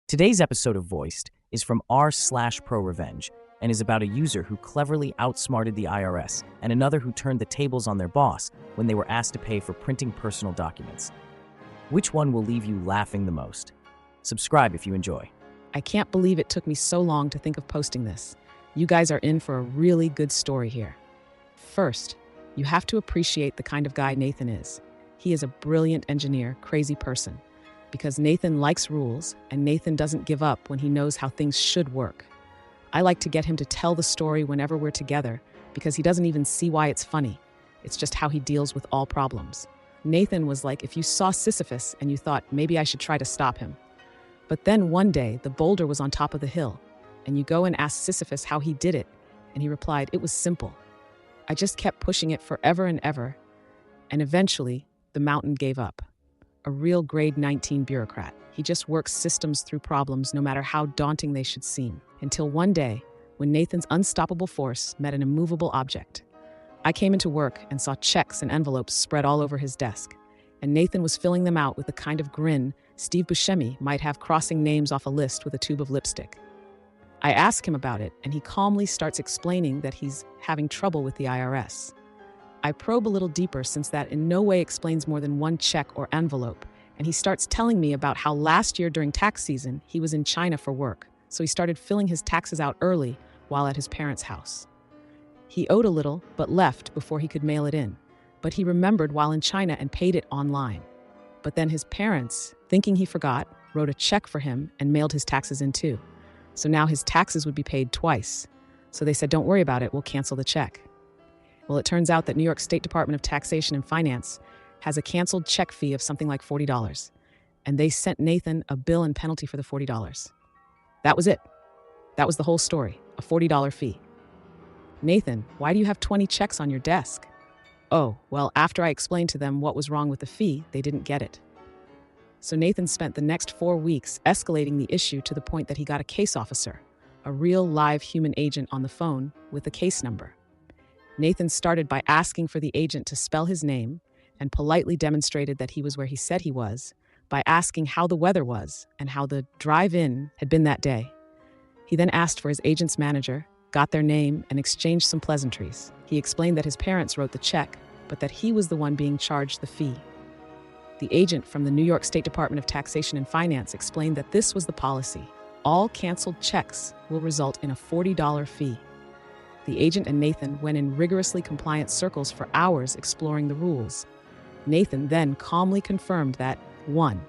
Today's episode of Voiced is from r/Pro Revenge and is about a user who cleverly outsmarted the IRS and another who turned the tables on their boss when they were asked to pay for printing personal documents. Which one will leave you laughing the most? Subscribe if you enjoy. I can't believe it took me so long to think of posting this. You guys are in for a really good story here. First, you have to appreciate the kind of guy Nathan is. He is a brilliant engineer, crazy person. Because Nathan likes rules, and Nathan doesn't give up when he knows how things should work. I like to get him to tell the story whenever we're together, because he doesn't even see why it's funny. It's just how he deals with all problems. Nathan was like if you saw Sisyphus and you thought, maybe I should try to stop him. But then one day, the boulder was on top of the hill, and you go and ask Sisyphus how he did it, and he replied, it was simple. I just kept pushing it forever and ever, and eventually, the mountain gave up. A real grade 19 bureaucrat. He just works systems through problems no matter how daunting they should seem. Until one day, when Nathan's unstoppable force met an immovable object. I came into work and saw checks and envelopes spread all over his desk, and Nathan was filling them out with the kind of grin Steve Buscemi might have crossing names off a list with a tube of lipstick. I ask him about it, and he calmly starts explaining that he's having trouble with the IRS. I probe a little deeper since that in no way explains more than one check or envelope, and he starts telling me about how last year during tax season he was in China for work, so he started filling his taxes out early while at his parents' house. He owed a little, but left before he could mail it in, but he remembered while in China and paid it online. But then his parents, thinking he forgot, wrote a check for him and mailed his taxes in too. So now his taxes would be paid twice. So they said, don't worry about it, we'll cancel the check. Well, it turns out that New York State Department of Taxation and Finance has a canceled check fee of something like $40, and they sent Nathan a bill and penalty for the $40. That was it. That was the whole story, a $40 fee. Nathan, why do you have 20 checks on your desk? Oh, well, after I explained to them what was wrong with the fee, they didn't get it. So Nathan spent the next 4 weeks escalating the issue to the point that he got a case officer, a real live human agent on the phone with a case number. Nathan started by asking for the agent to spell his name and politely demonstrated that he was where he said he was by asking how the weather was and how the drive-in had been that day. He then asked for his agent's manager, got their name, and exchanged some pleasantries. He explained that his parents wrote the check, but that he was the one being charged the fee. The agent from the New York State Department of Taxation and Finance explained that this was the policy. All canceled checks will result in a $40 fee. The agent and Nathan went in rigorously compliant circles for hours exploring the rules. Nathan then calmly confirmed that, 1.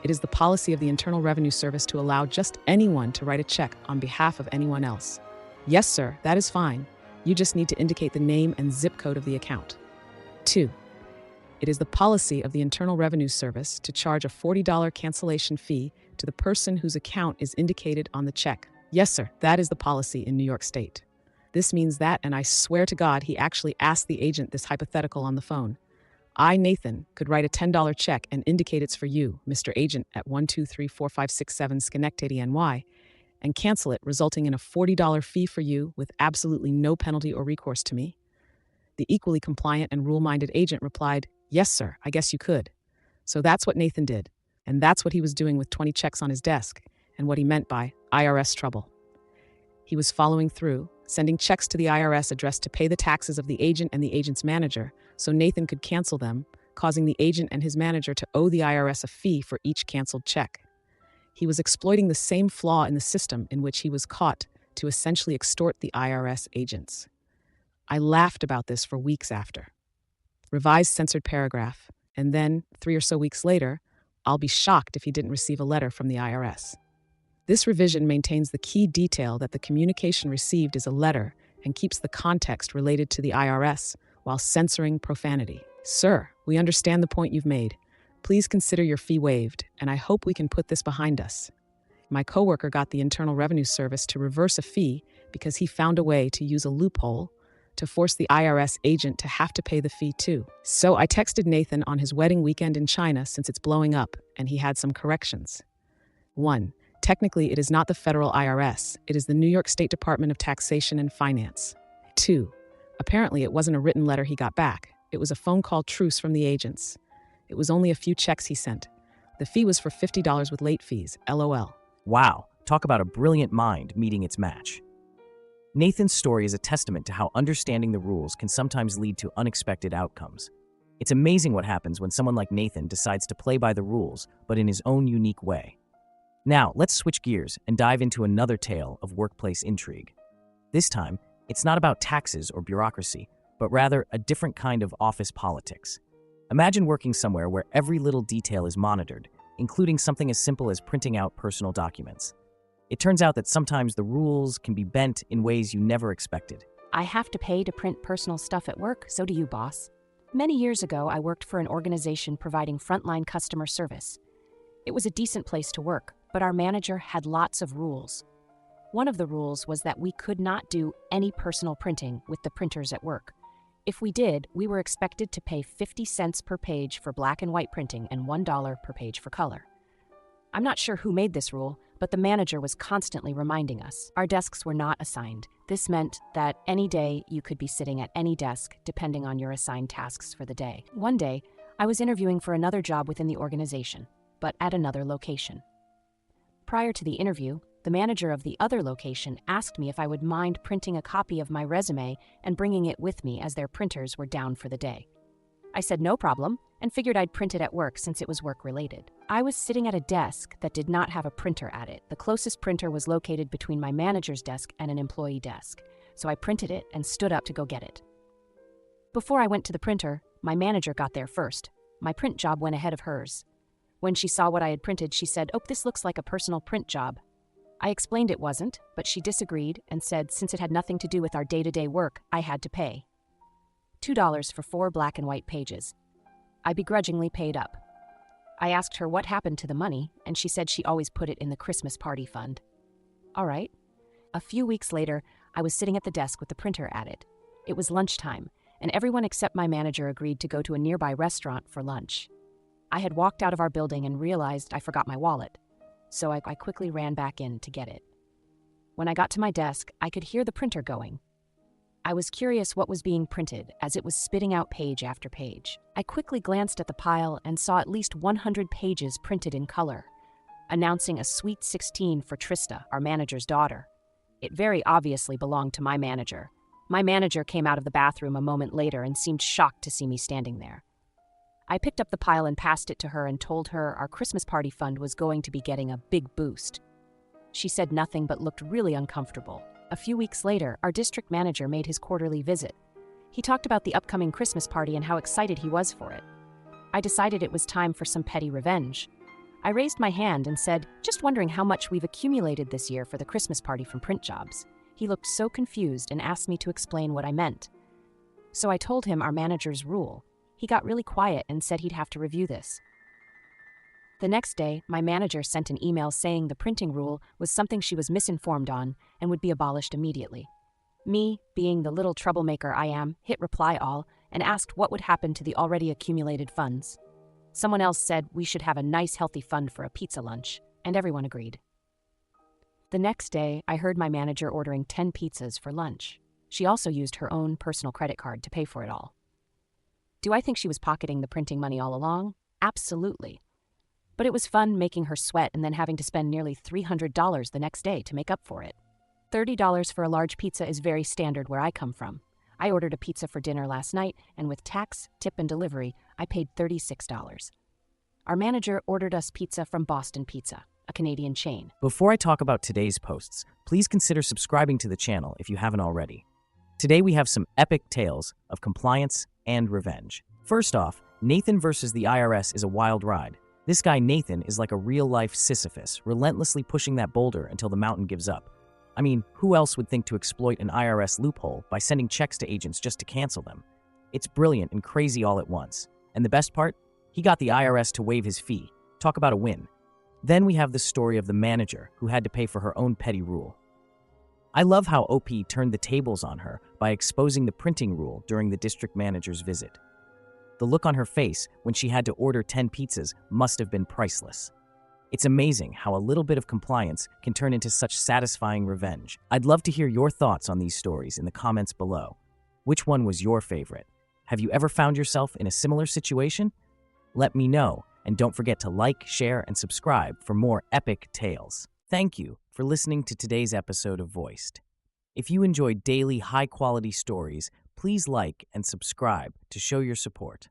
It is the policy of the Internal Revenue Service to allow just anyone to write a check on behalf of anyone else. Yes, sir, that is fine. You just need to indicate the name and zip code of the account. 2. It is the policy of the Internal Revenue Service to charge a $40 cancellation fee to the person whose account is indicated on the check. Yes, sir, that is the policy in New York State. This means that, and I swear to God, he actually asked the agent this hypothetical on the phone. I, Nathan, could write a $10 check and indicate it's for you, Mr. Agent, at 1234567 Schenectady, NY, and cancel it, resulting in a $40 fee for you with absolutely no penalty or recourse to me. The equally compliant and rule-minded agent replied, yes, sir, I guess you could. So that's what Nathan did, and that's what he was doing with 20 checks on his desk, and what he meant by IRS trouble. He was following through, sending checks to the IRS addressed to pay the taxes of the agent and the agent's manager, so Nathan could cancel them, causing the agent and his manager to owe the IRS a fee for each canceled check. He was exploiting the same flaw in the system in which he was caught to essentially extort the IRS agents. I laughed about this for weeks after. Revised censored paragraph, and then, 3 or so weeks later, I'll be shocked if he didn't receive a letter from the IRS. This revision maintains the key detail that the communication received is a letter and keeps the context related to the IRS while censoring profanity. Sir, we understand the point you've made. Please consider your fee waived, and I hope we can put this behind us. My coworker got the Internal Revenue Service to reverse a fee because he found a way to use a loophole to force the IRS agent to have to pay the fee too. So I texted Nathan on his wedding weekend in China since it's blowing up, and he had some corrections. 1. Technically, it is not the federal IRS. It is the New York State Department of Taxation and Finance. 2. Apparently, it wasn't a written letter he got back. It was a phone call truce from the agents. It was only a few checks he sent. The fee was for $50 with late fees, LOL. Wow, talk about a brilliant mind meeting its match. Nathan's story is a testament to how understanding the rules can sometimes lead to unexpected outcomes. It's amazing what happens when someone like Nathan decides to play by the rules, but in his own unique way. Now, let's switch gears and dive into another tale of workplace intrigue. This time, it's not about taxes or bureaucracy, but rather a different kind of office politics. Imagine working somewhere where every little detail is monitored, including something as simple as printing out personal documents. It turns out that sometimes the rules can be bent in ways you never expected. I have to pay to print personal stuff at work, so do you, boss. Many years ago, I worked for an organization providing frontline customer service. It was a decent place to work, but our manager had lots of rules. One of the rules was that we could not do any personal printing with the printers at work. If we did, we were expected to pay 50 cents per page for black and white printing and $1 per page for color. I'm not sure who made this rule, but the manager was constantly reminding us. Our desks were not assigned. This meant that any day you could be sitting at any desk depending on your assigned tasks for the day. One day, I was interviewing for another job within the organization, but at another location. Prior to the interview, the manager of the other location asked me if I would mind printing a copy of my resume and bringing it with me as their printers were down for the day. I said no problem and figured I'd print it at work since it was work-related. I was sitting at a desk that did not have a printer at it. The closest printer was located between my manager's desk and an employee desk, so I printed it and stood up to go get it. Before I went to the printer, my manager got there first. My print job went ahead of hers. When she saw what I had printed, she said, "Oh, this looks like a personal print job." I explained it wasn't, but she disagreed and said since it had nothing to do with our day-to-day work, I had to pay. $2 for 4 black and white pages. I begrudgingly paid up. I asked her what happened to the money, and she said she always put it in the Christmas party fund. All right. A few weeks later, I was sitting at the desk with the printer at it. It was lunchtime, and everyone except my manager agreed to go to a nearby restaurant for lunch. I had walked out of our building and realized I forgot my wallet, so I quickly ran back in to get it. When I got to my desk, I could hear the printer going. I was curious what was being printed as it was spitting out page after page. I quickly glanced at the pile and saw at least 100 pages printed in color, announcing a Sweet 16 for Trista, our manager's daughter. It very obviously belonged to my manager. My manager came out of the bathroom a moment later and seemed shocked to see me standing there. I picked up the pile and passed it to her and told her our Christmas party fund was going to be getting a big boost. She said nothing but looked really uncomfortable. A few weeks later, our district manager made his quarterly visit. He talked about the upcoming Christmas party and how excited he was for it. I decided it was time for some petty revenge. I raised my hand and said, "Just wondering how much we've accumulated this year for the Christmas party from print jobs." He looked so confused and asked me to explain what I meant. So I told him our manager's rule. He got really quiet and said he'd have to review this. The next day, my manager sent an email saying the printing rule was something she was misinformed on and would be abolished immediately. Me, being the little troublemaker I am, hit reply all and asked what would happen to the already accumulated funds. Someone else said we should have a nice healthy fund for a pizza lunch, and everyone agreed. The next day, I heard my manager ordering 10 pizzas for lunch. She also used her own personal credit card to pay for it all. Do I think she was pocketing the printing money all along? Absolutely. But it was fun making her sweat and then having to spend nearly $300 the next day to make up for it. $30 for a large pizza is very standard where I come from. I ordered a pizza for dinner last night, and with tax, tip, and delivery, I paid $36. Our manager ordered us pizza from Boston Pizza, a Canadian chain. Before I talk about today's posts, please consider subscribing to the channel if you haven't already. Today we have some epic tales of compliance and revenge. First off, Nathan versus the IRS is a wild ride. This guy Nathan is like a real-life Sisyphus, relentlessly pushing that boulder until the mountain gives up. I mean, who else would think to exploit an IRS loophole by sending checks to agents just to cancel them? It's brilliant and crazy all at once. And the best part? He got the IRS to waive his fee. Talk about a win. Then we have the story of the manager who had to pay for her own petty rule. I love how OP turned the tables on her by exposing the printing rule during the district manager's visit. The look on her face when she had to order 10 pizzas must have been priceless. It's amazing how a little bit of compliance can turn into such satisfying revenge. I'd love to hear your thoughts on these stories in the comments below. Which one was your favorite? Have you ever found yourself in a similar situation? Let me know, and don't forget to like, share, and subscribe for more epic tales. Thank you for listening to today's episode of Voiced. If you enjoy daily, high-quality stories, please like and subscribe to show your support.